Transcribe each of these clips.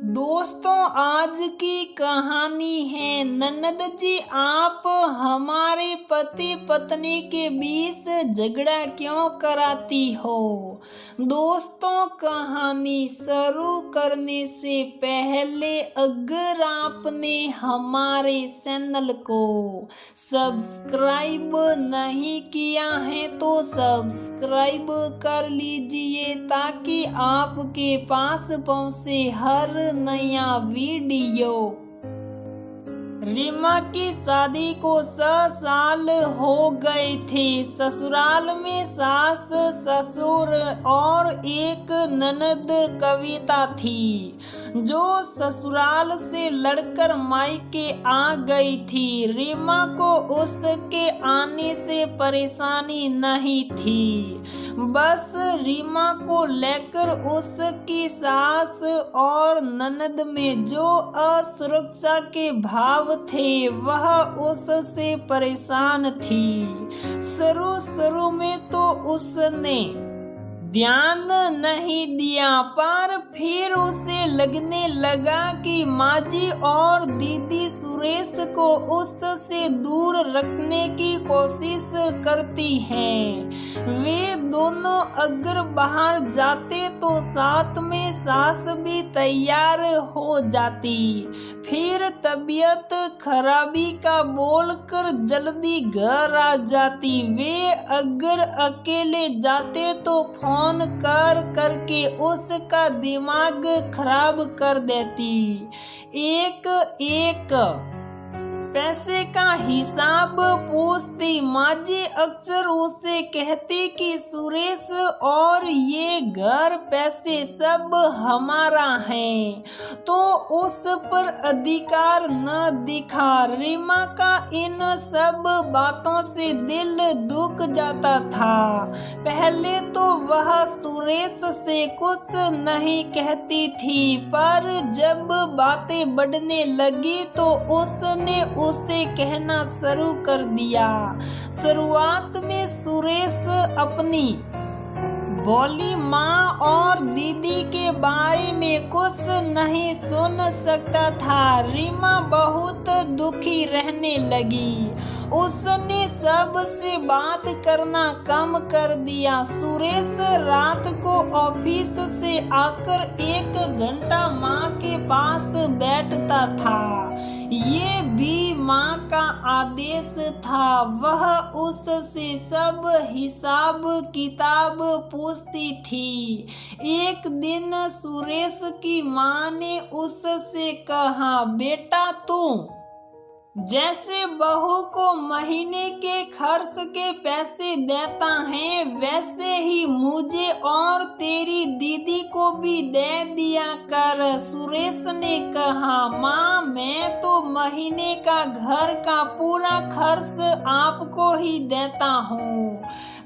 दोस्तों, आज की कहानी है ननद जी, आप हमारे पति पत्नी के बीच झगड़ा क्यों कराती हो। दोस्तों, कहानी शुरू करने से पहले अगर आपने हमारे चैनल को सब्सक्राइब नहीं किया है तो सब्सक्राइब कर लीजिए ताकि आपके पास पहुंचे हर नया वीडियो। रीमा की शादी को 6 साल हो गए थे। ससुराल में सास ससुर और एक ननद कविता थी जो ससुराल से लड़कर मायके आ गई थी। रीमा को उसके आने से परेशानी नहीं थी, बस रीमा को लेकर उसकी सास और ननद में जो असुरक्षा के भाव थे वह उससे परेशान थी। शुरू में तो उसने ध्यान नहीं दिया, पर फिर उसे लगने लगा कि माजी और दीदी सुरेश को उससे दूर रखने की कोशिश करती हैं। वे दोनों अगर बाहर जाते तो साथ में सास भी तैयार हो जाती। फिर तबीयत खराबी का बोलकर जल्दी घर आ जाती। वे अगर अकेले जाते तो फोन करके उसका दिमाग खराब कर देती। एक पैसे का हिसाब पूछती। माजी अक्सर उसे कहती कि सुरेश और ये घर पैसे सब हमारा है, तो उस पर अधिकार न दिखा। रीमा का इन सब बातों से दिल दुख जाता था। पहले तो वह सुरेश से कुछ नहीं कहती थी, पर जब बातें बढ़ने लगी तो उसने उसे कहना शुरू कर दिया। शुरुआत में सुरेश अपनी बोली माँ और दीदी के बारे में कुछ नहीं सुन सकता था। रीमा बहुत दुखी रहने लगी। उसने सबसे बात करना कम कर दिया। सुरेश रात को ऑफिस से आकर 1 घंटा माँ के पास बैठता था। ये भी माँ का आदेश था। वह उससे सब हिसाब किताब पूछती थी। एक दिन सुरेश की माँ ने उससे कहा, बेटा तू जैसे बहू को महीने के खर्च के पैसे देता है वैसे ही मुझे और तेरी दीदी को भी दे दिया कर। सुरेश ने कहा, माँ मैं तो महीने का घर का पूरा खर्च आपको ही देता हूँ।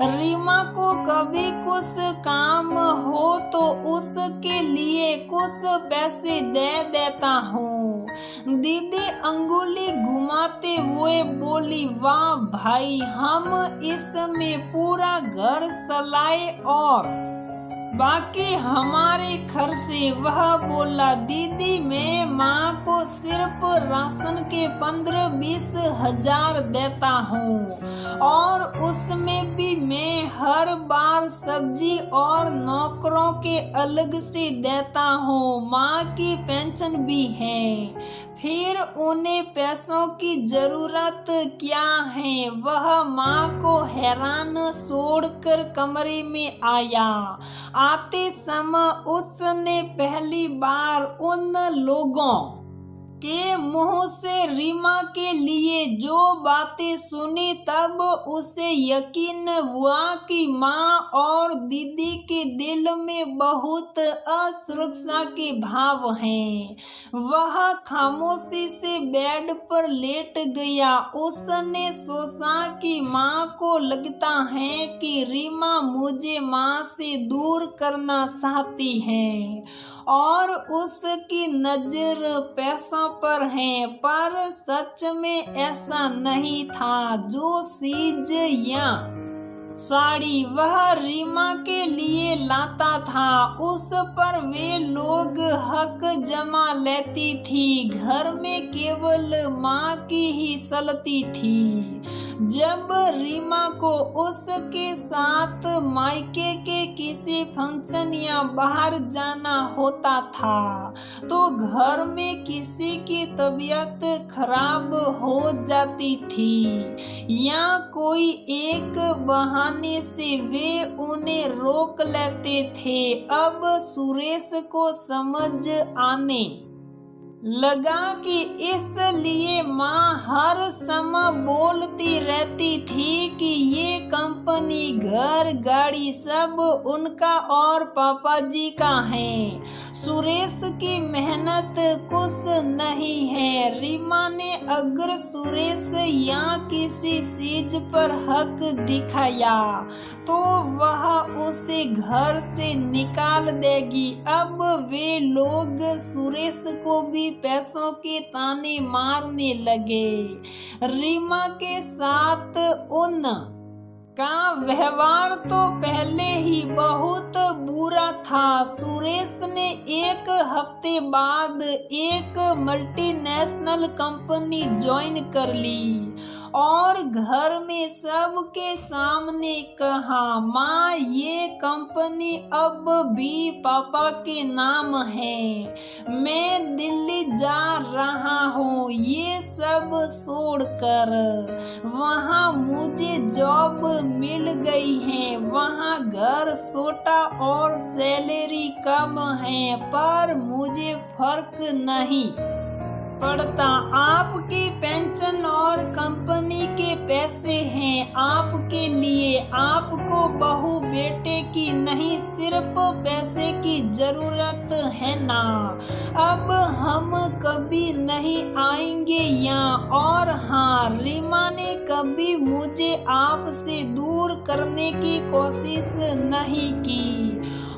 रीमा को कभी कुछ काम हो तो उसके लिए कुछ पैसे दे देता हूँ। दीदी अंगुली घुमाते हुए बोली, वाह भाई, हम इसमें पूरा घर चलाए और बाकी हमारे खर्चे। वह बोला, दीदी मैं माँ को सिर्फ राशन के 15-20 हजार देता हूँ और उसमें भी मैं हर बार सब्जी और नौकरों के अलग से देता हूँ। माँ की पेंशन भी है, फिर उन्हें पैसों की जरूरत क्या है। वह माँ को हैरान छोड़कर कमरे में आया। आते समय उसने पहली बार उन लोगों के मुंह से रीमा के लिए जो बातें सुनी, तब उसे यकीन हुआ कि माँ और दीदी के दिल में बहुत असुरक्षा के भाव हैं। वह खामोशी से बेड पर लेट गया। उसने सोचा कि माँ को लगता है कि रीमा मुझे माँ से दूर करना चाहती है और उसकी नजर पैसों पर है, पर सच में ऐसा नहीं था। जो चीज या साड़ी वह रीमा के लिए लाता था, उस पर वे लोग हक जमा लेती थी। घर में केवल माँ की ही सलती थी। जब रीमा को उसके साथ मायके के किसी फंक्शन या बाहर जाना होता था तो घर में किसी की तबीयत खराब हो जाती थी या कोई एक बहाने से वे उन्हें रोक लेते थे। अब सुरेश को समझ आने लगा कि इसलिए माँ हर समय बोलती रहती थी कि ये कंपनी, घर, गाड़ी सब उनका और पापा जी का है। सुरेश की मेहनत कुछ नहीं है। रीमा ने अगर सुरेश या किसी चीज पर हक दिखाया तो वह उसे घर से निकाल देगी। अब वे लोग सुरेश को भी पैसों के ताने मारने लगे। रीमा के साथ उन का व्यवहार तो पहले ही बहुत बुरा था। सुरेश ने एक हफ्ते बाद एक मल्टीनेशनल कंपनी ज्वाइन कर ली और घर में सबके सामने कहा, माँ ये कंपनी अब भी पापा के नाम है। मैं दिल्ली जा रहा हूँ ये सब छोड़कर। वहाँ मुझे जॉब मिल गई है। वहाँ घर छोटा और सैलरी कम है पर मुझे फर्क नहीं पड़ता। आपकी पेंशन और कंपनी के पैसे हैं आपके लिए। आपको बहू बेटे की नहीं सिर्फ पैसे की जरूरत है ना। अब हम कभी नहीं आएंगे यहाँ। और हाँ, रीमा ने कभी मुझे आपसे दूर करने की कोशिश नहीं की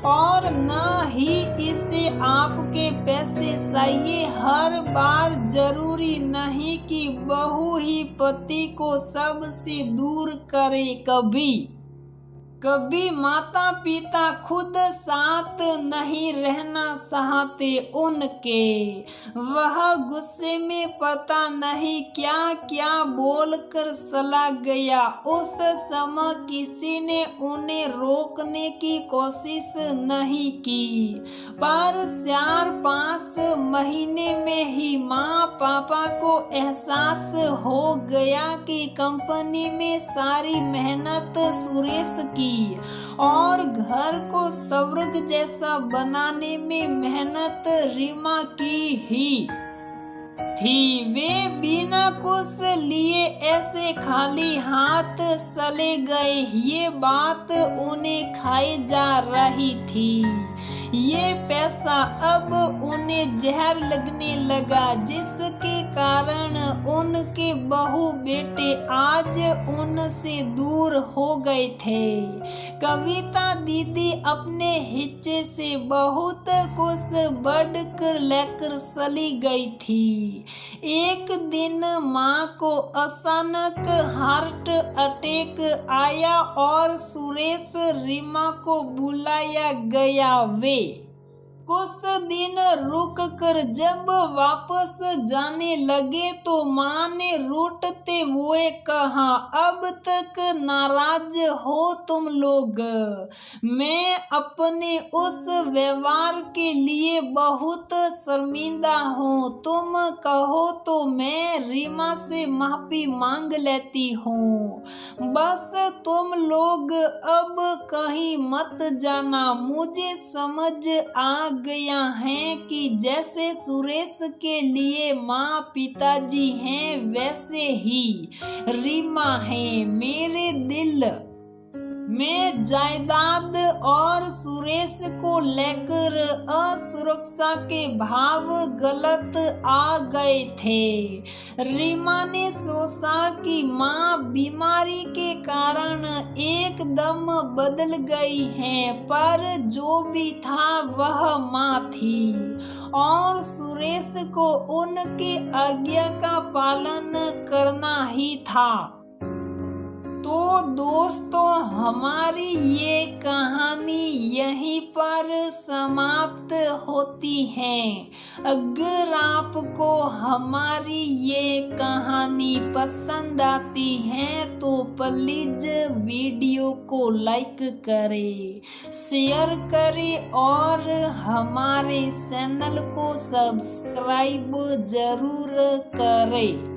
और न ही इसे आपके पैसे चाहिए। हर बार जरूरी नहीं कि बहू ही पति को सबसे दूर करे। कभी माता पिता खुद साथ नहीं रहना चाहते उनके। वह गुस्से में पता नहीं क्या क्या बोलकर चला गया। उस समय किसी ने उन्हें रोकने की कोशिश नहीं की पर 4-5 महीने में ही माँ पापा को एहसास हो गया कि कंपनी में सारी मेहनत सुरेश की और घर को स्वर्ग जैसा बनाने में मेहनत रीमा की ही थी। वे बिना कुछ लिए ऐसे खाली हाथ चले गए। ये बात उन्हें खाई जा रही थी। ये पैसा अब उन्हें जहर लगने लगा जिसके कारण उनके बहू बेटे आज उनसे दूर हो गए थे। कविता दीदी अपने हिस्से से बहुत कुछ बढ़कर लेकर चली गई थी। एक दिन माँ को अचानक हार्ट अटैक आया और सुरेश रीमा को बुलाया गया। वे कुछ दिन रुक कर जब वापस जाने लगे तो माँ ने रूठते हुए कहा, अब तक नाराज हो तुम लोग। मैं अपने उस व्यवहार के लिए बहुत शर्मिंदा हूँ। तुम कहो तो मैं रीमा से माफी मांग लेती हूँ। बस तुम लोग अब कहीं मत जाना। मुझे समझ आ गया है कि जैसे सुरेश के लिए माँ पिताजी हैं वैसे ही रीमा है। मेरे दिल में जायदाद और सुरेश को लेकर असुरक्षा के भाव गलत आ गए थे। रीमा ने सोचा कि माँ बीमारी के कारण एकदम बदल गई है पर जो भी था वह माँ थी और सुरेश को उनकी आज्ञा का पालन करना ही था। तो दोस्तों हमारी ये कहानी यहीं पर समाप्त होती है। अगर आपको हमारी ये कहानी पसंद आती है तो प्लीज वीडियो को लाइक करें, शेयर करें और हमारे चैनल को सब्सक्राइब जरूर करें।